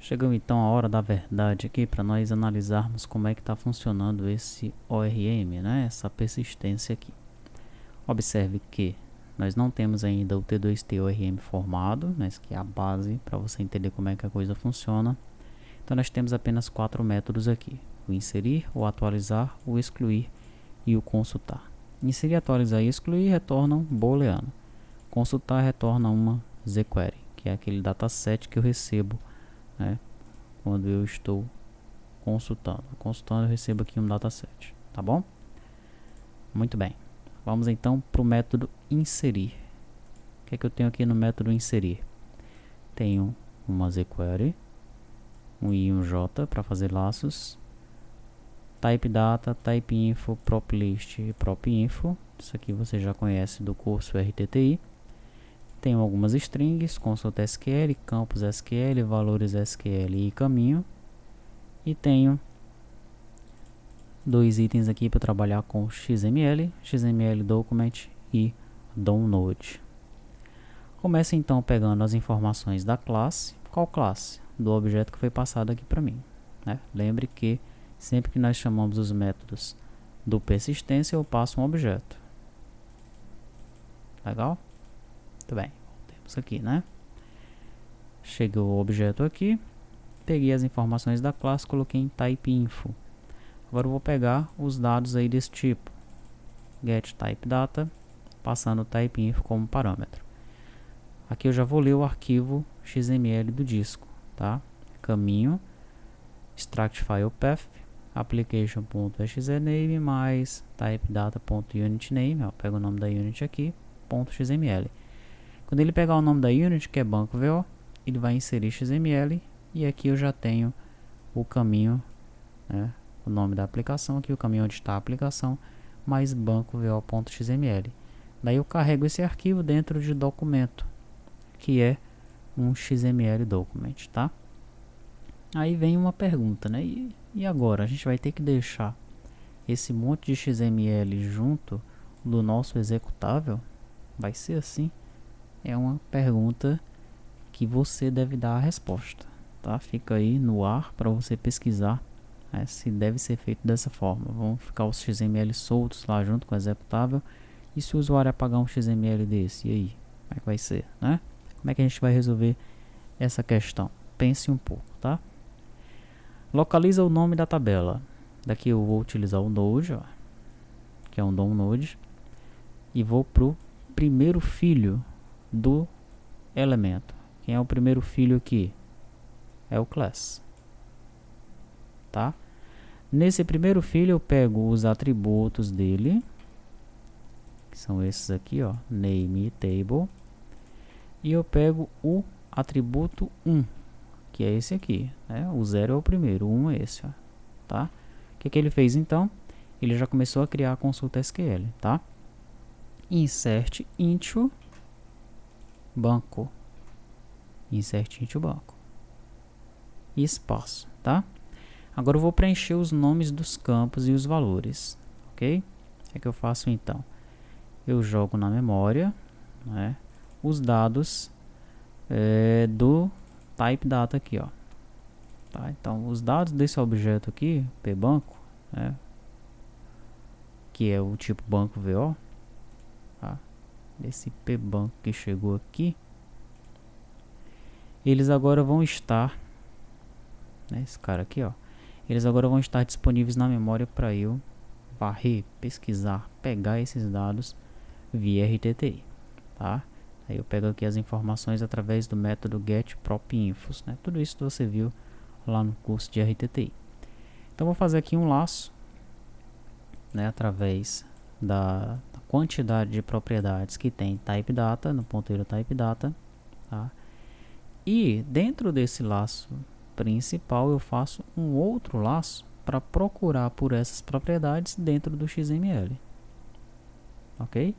Chegou então a hora da verdade aqui para nós analisarmos como é que está funcionando esse ORM, né? Essa persistência aqui. Observe que nós não temos ainda o T2T ORM formado, mas que é a base para você entender como é que a coisa funciona. Então nós temos apenas 4 métodos aqui: o inserir, o atualizar, o excluir e o consultar. Inserir, atualizar e excluir retornam booleano. Consultar retorna uma zQuery, que é aquele dataset que eu recebo, né, quando eu estou consultando. Consultando eu recebo aqui um dataset, tá bom? Muito bem. Vamos então para o método inserir. O que é que eu tenho aqui no método inserir? Tenho uma zQuery, um I e um J para fazer laços, type data, type info, prop list e prop info. Isso aqui você já conhece do curso RTTI. Tenho algumas strings, consulta SQL, campos SQL, valores SQL e caminho. E tenho 2 itens aqui para trabalhar com XML, XML Document e Download. Começo então pegando as informações da classe. Qual classe? Do objeto que foi passado aqui para mim, né? Lembre que sempre que nós chamamos os métodos do persistência, eu passo um objeto. Legal? Muito bem, temos aqui, né? Chegou o objeto aqui, peguei as informações da classe, coloquei em type info. Agora eu vou pegar os dados aí desse tipo, get type data, passando o type info como parâmetro. Aqui eu já vou ler o arquivo XML do disco, tá? Caminho, extract file path, application.xname mais typedata.unitname, ó, pega o nome da unit aqui, .xml. Quando ele pegar o nome da unit, que é banco VO, ele vai inserir XML e aqui eu já tenho o caminho, né, o nome da aplicação, aqui o caminho onde está a aplicação, mais banco VO.xml. Daí eu carrego esse arquivo dentro de documento, que é um XML document, tá? Aí vem uma pergunta, né? E agora? A gente vai ter que deixar esse monte de XML junto do nosso executável? Vai ser assim? É uma pergunta que você deve dar a resposta, tá? Fica aí no ar para você pesquisar, né, se deve ser feito dessa forma. Vão ficar os XML soltos lá junto com o executável. E se o usuário apagar um XML desse? E aí? Como é que vai ser, né? Como é que a gente vai resolver essa questão? Pense um pouco, tá? Localiza o nome da tabela. Daqui eu vou utilizar o Node, ó, que é um download, e vou pro primeiro filho do elemento. Quem é o primeiro filho aqui? É o class, tá? Nesse primeiro filho eu pego os atributos dele, que são esses aqui, ó, name e table, e eu pego o atributo 1, que é esse aqui, né? O 0 é o primeiro, o 1 é esse, ó, tá? O que ele fez então? Ele já começou a criar a consulta SQL, tá? Insert into banco. Insert into banco. E espaço, tá? Agora eu vou preencher os nomes dos campos e os valores, ok? O que é que eu faço então? Eu jogo na memória, né, os dados do type data aqui, ó. Tá? Então os dados desse objeto aqui, pbanco, né, que é o tipo banco VO, tá? Esse pbanco que chegou aqui, eles agora vão estar, né, esse cara aqui, ó, eles agora vão estar disponíveis na memória para eu varrer, pesquisar, pegar esses dados via RTTI, tá? Aí eu pego aqui as informações através do método getPropInfos, né? Tudo isso você viu lá no curso de RTTI. Então vou fazer aqui um laço, né, através da quantidade de propriedades que tem type data, no ponteiro type data, tá? E dentro desse laço principal eu faço um outro laço para procurar por essas propriedades dentro do XML, ok?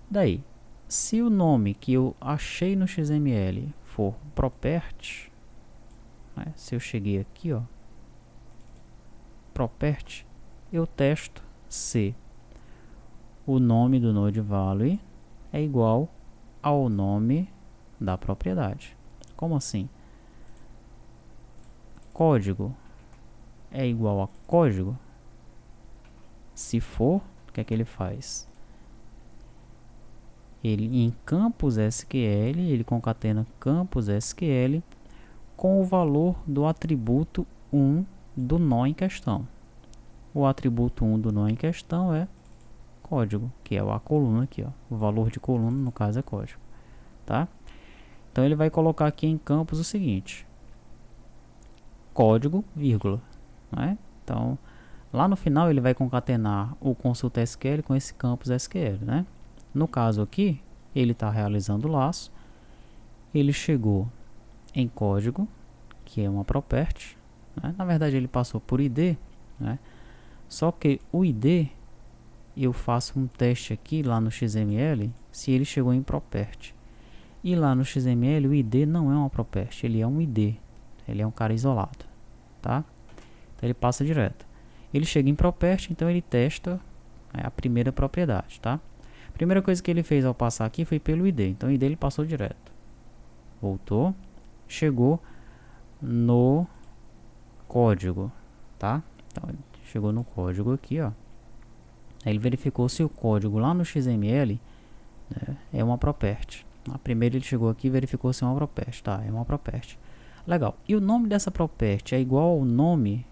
Daí, se o nome que eu achei no XML for property, né, se eu cheguei aqui, ó, property, eu testo se o nome do node value é igual ao nome da propriedade. Como assim? código é igual a código? Se for, o que é que ele faz? Ele, em campos SQL, ele concatena campos SQL com o valor do atributo 1 do nó em questão. O atributo 1 do nó em questão é código, que é a coluna aqui, ó. O valor de coluna, no caso, é código, tá? Então, ele vai colocar aqui em campos o seguinte: código, vírgula, né? Então, lá no final, ele vai concatenar o consulta SQL com esse campus SQL, né? No caso aqui, ele está realizando o laço. Ele chegou em código, que é uma property, né? Na verdade, ele passou por ID, né? Só que o ID, eu faço um teste aqui lá no XML, se ele chegou em property. E lá no XML, o ID não é uma property, ele é um ID. Ele é um cara isolado, tá? Então, ele passa direto. Ele chega em property, então ele testa a primeira propriedade, tá? A primeira coisa que ele fez ao passar aqui foi pelo ID. Então, o ID ele passou direto. Voltou, chegou no código, tá? Então, ele chegou no código aqui, ó. Aí ele verificou se o código lá no XML, né, é uma property. Primeiro ele chegou aqui e verificou se é uma property, tá? É uma property. Legal. E o nome dessa property é igual ao nome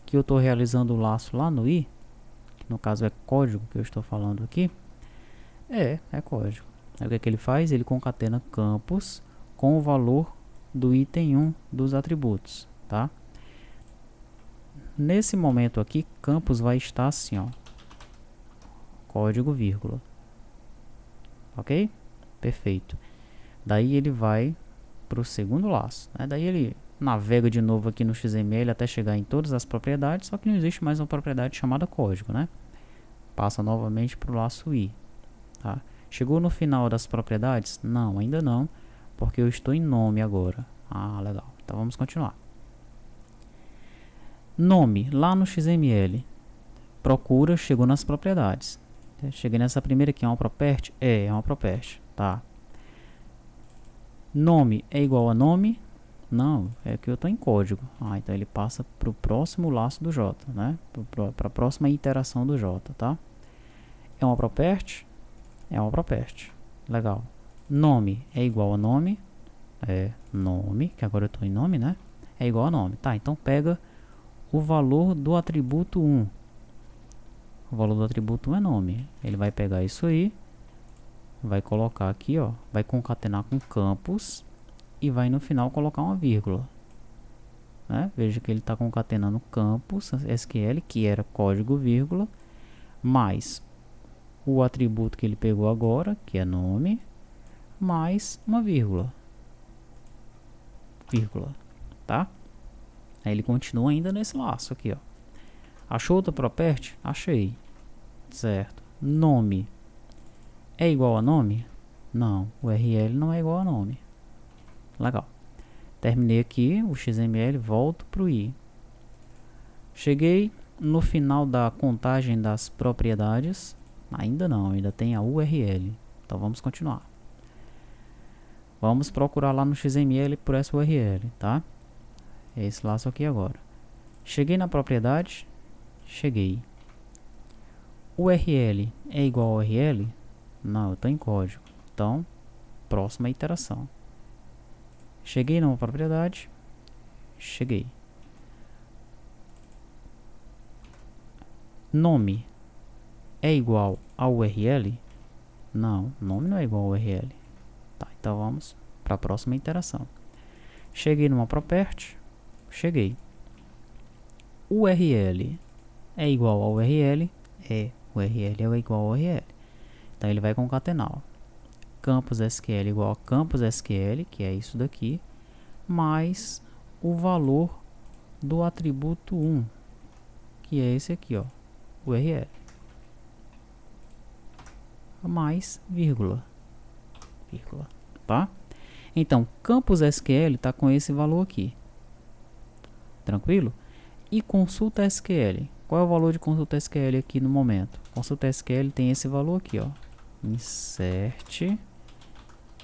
que eu estou realizando o laço lá no i, que no caso é código que eu estou falando aqui. É código. Aí o que é que ele faz? Ele concatena campos com o valor do item 1 dos atributos, tá? Nesse momento aqui, campos vai estar assim, ó, código, vírgula. Ok? Perfeito. Daí ele vai para o segundo laço, né? Daí ele navega de novo aqui no XML até chegar em todas as propriedades, só que não existe mais uma propriedade chamada código, né? Passa novamente para o laço i, tá? Chegou no final das propriedades? Não, ainda não, porque eu estou em nome agora. Ah, legal. Então vamos continuar. Nome, lá no XML, procura, chegou nas propriedades. Cheguei nessa primeira aqui, é uma property? É uma property, tá? Nome é igual a nome? Não, é que eu estou em código. Então ele passa para o próximo laço do J, né? Para a próxima iteração do J, tá? É uma property? É uma property. Legal. Nome é igual a nome? É nome, que agora eu estou em nome, né? É igual a nome. Tá, então pega o valor do atributo 1. O valor do atributo 1 é nome. Ele vai pegar isso aí, vai colocar aqui, ó, vai concatenar com campos e vai no final colocar uma vírgula, né? Veja que ele está concatenando campos SQL, que era código, vírgula, mais o atributo que ele pegou agora, que é nome, mais uma vírgula, tá? Aí ele continua ainda nesse laço aqui, ó. Achou outra property? Achei. Certo. Nome é igual a nome? Não, o URL não é igual a nome. Legal. Terminei aqui o XML, volto para o i. Cheguei no final da contagem das propriedades. Ainda não, ainda tem a URL. Então vamos continuar. Vamos procurar lá no XML por essa URL, tá? É esse laço aqui agora. Cheguei na propriedade. Cheguei. URL é igual a URL? Não, eu estou em código. Então, próxima iteração. Cheguei numa propriedade. Cheguei. Nome é igual ao URL? Não, nome não é igual ao URL. Tá, então vamos para a próxima iteração. Cheguei numa property. Cheguei. URL é igual ao URL? É, URL é igual ao URL. Então ele vai concatenar, ó, campus SQL igual a campus SQL, que é isso daqui, mais o valor do atributo 1, que é esse aqui, ó, URL, mais vírgula, tá? Então, campus SQL está com esse valor aqui, tranquilo? E consulta SQL, qual é o valor de consulta SQL aqui no momento? Consulta SQL tem esse valor aqui, ó, insert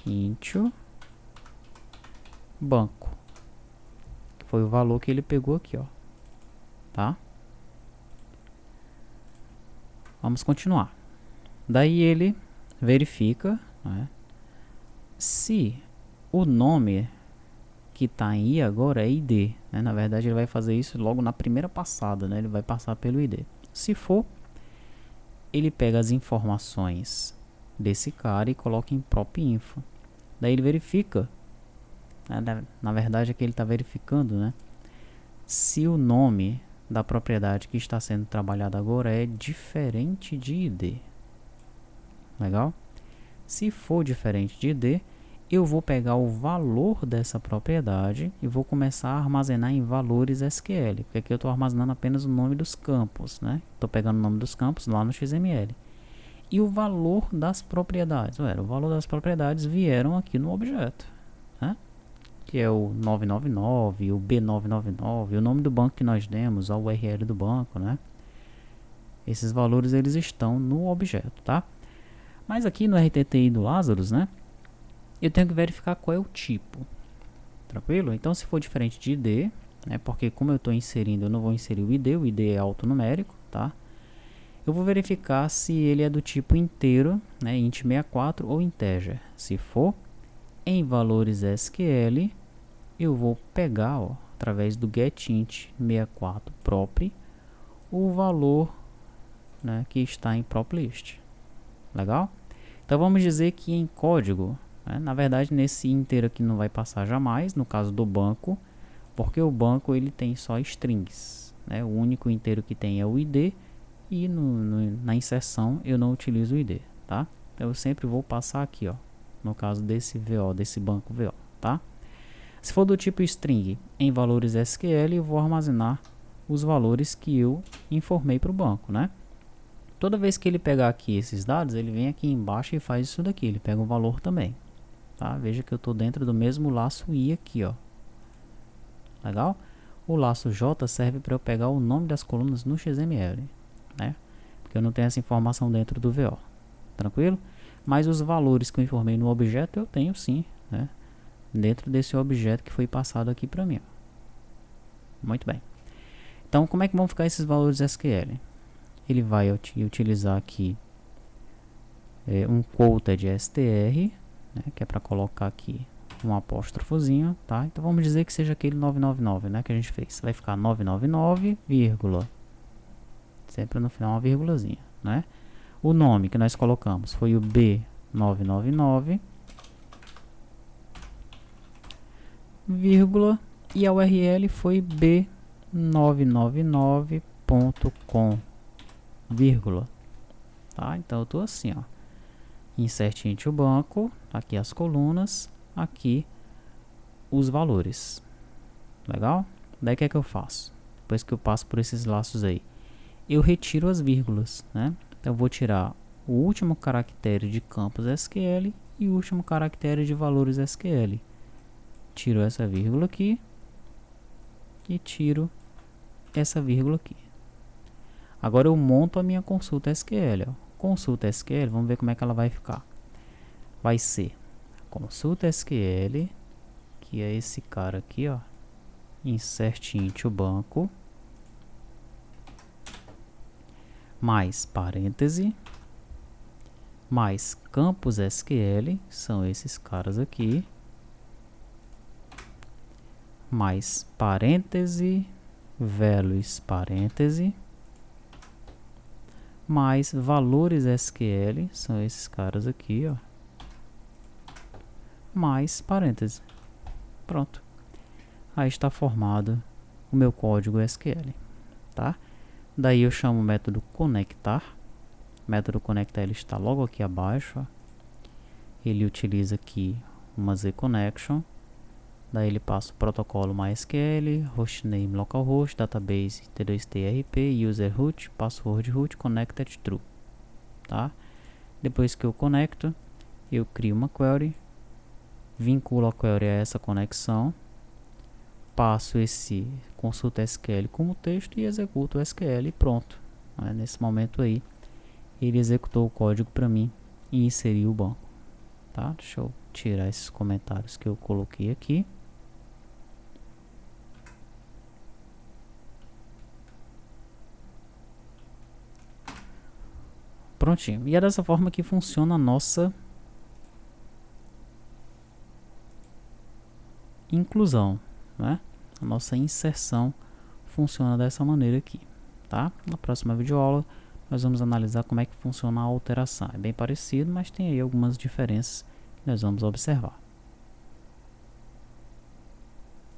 into banco. Foi o valor que ele pegou aqui, ó. Tá? Vamos continuar. Daí ele verifica, né, se o nome que está em I agora é ID. Né? Na verdade, ele vai fazer isso logo na primeira passada. Né? Ele vai passar pelo ID. Se for, ele pega as informações desse cara e coloca em prop info. Daí ele verifica, né? Na verdade, aqui ele está verificando, né, se o nome da propriedade que está sendo trabalhada agora é diferente de ID. Legal? Se for diferente de ID, eu vou pegar o valor dessa propriedade e vou começar a armazenar em valores SQL, porque aqui eu estou armazenando apenas o nome dos campos, né? Estou pegando o nome dos campos lá no XML. E o valor das propriedades, o valor das propriedades vieram aqui no objeto, né? Que é o 999, o B999, o nome do banco que nós demos, a URL do banco, né? Esses valores eles estão no objeto, tá? Mas aqui no RTTI do Lazarus, né, eu tenho que verificar qual é o tipo. Tranquilo? Então, se for diferente de ID, né, porque como eu estou inserindo, eu não vou inserir o ID é alfanumérico, tá? Eu vou verificar se ele é do tipo inteiro, né, int64 ou integer. Se for em valores SQL, eu vou pegar, ó, através do getInt64 prop, o valor, né, que está em proplist. Legal? Então vamos dizer que em código, né, na verdade nesse inteiro aqui não vai passar jamais, no caso do banco, porque o banco ele tem só strings, né? O único inteiro que tem é o ID e na inserção eu não utilizo o ID, tá? Então eu sempre vou passar aqui, ó, no caso desse VO, desse banco VO, tá? Se for do tipo string em valores SQL, eu vou armazenar os valores que eu informei para o banco, né? Toda vez que ele pegar aqui esses dados, ele vem aqui embaixo e faz isso daqui. Ele pega o valor também. Tá? Veja que eu estou dentro do mesmo laço I aqui, ó. Legal? O laço J serve para eu pegar o nome das colunas no XML, né? Porque eu não tenho essa informação dentro do VO. Tranquilo? Mas os valores que eu informei no objeto, eu tenho sim, né? Dentro desse objeto que foi passado aqui para mim, ó. Muito bem. Então, como é que vão ficar esses valores SQL? Ele vai utilizar aqui um quoted str, né, que é para colocar aqui um apóstrofozinho, tá? Então vamos dizer que seja aquele 999, né, que a gente fez. Vai ficar 999, vírgula. Sempre no final uma vírgulazinha, né? O nome que nós colocamos foi o B999, vírgula, e a URL foi b999.com, vírgula. Tá? Então eu estou assim, ó. Insert int o banco, aqui as colunas, aqui os valores. Legal? Daí o que é que eu faço? Depois que eu passo por esses laços aí, eu retiro as vírgulas, né? Então eu vou tirar o último caractere de campos SQL e o último caractere de valores SQL. Tiro essa vírgula aqui e tiro essa vírgula aqui. Agora eu monto a minha consulta SQL, ó. Consulta SQL, vamos ver como é que ela vai ficar. Vai ser consulta SQL, que é esse cara aqui, ó. Insert int o banco, mais parêntese, mais campos SQL, são esses caras aqui, mais parêntese, values parêntese, mais valores SQL, são esses caras aqui, ó, mais parêntese. Pronto. Aí está formado o meu código SQL, tá? Daí eu chamo o método conectar. O método conectar ele está logo aqui abaixo, ó. Ele utiliza aqui uma zconnection. Daí ele passa o protocolo MySQL, hostname localhost, database T2TRP, user root, password root, connected true, tá? Depois que eu conecto, eu crio uma query, vinculo a query a essa conexão, passo esse consulta SQL como texto e executo o SQL e pronto. Nesse momento aí, ele executou o código para mim e inseriu o banco, tá? Deixa eu tirar esses comentários que eu coloquei aqui. Prontinho. E é dessa forma que funciona a nossa inclusão, né? A nossa inserção funciona dessa maneira aqui, tá? Na próxima videoaula nós vamos analisar como é que funciona a alteração. É bem parecido, mas tem aí algumas diferenças que nós vamos observar.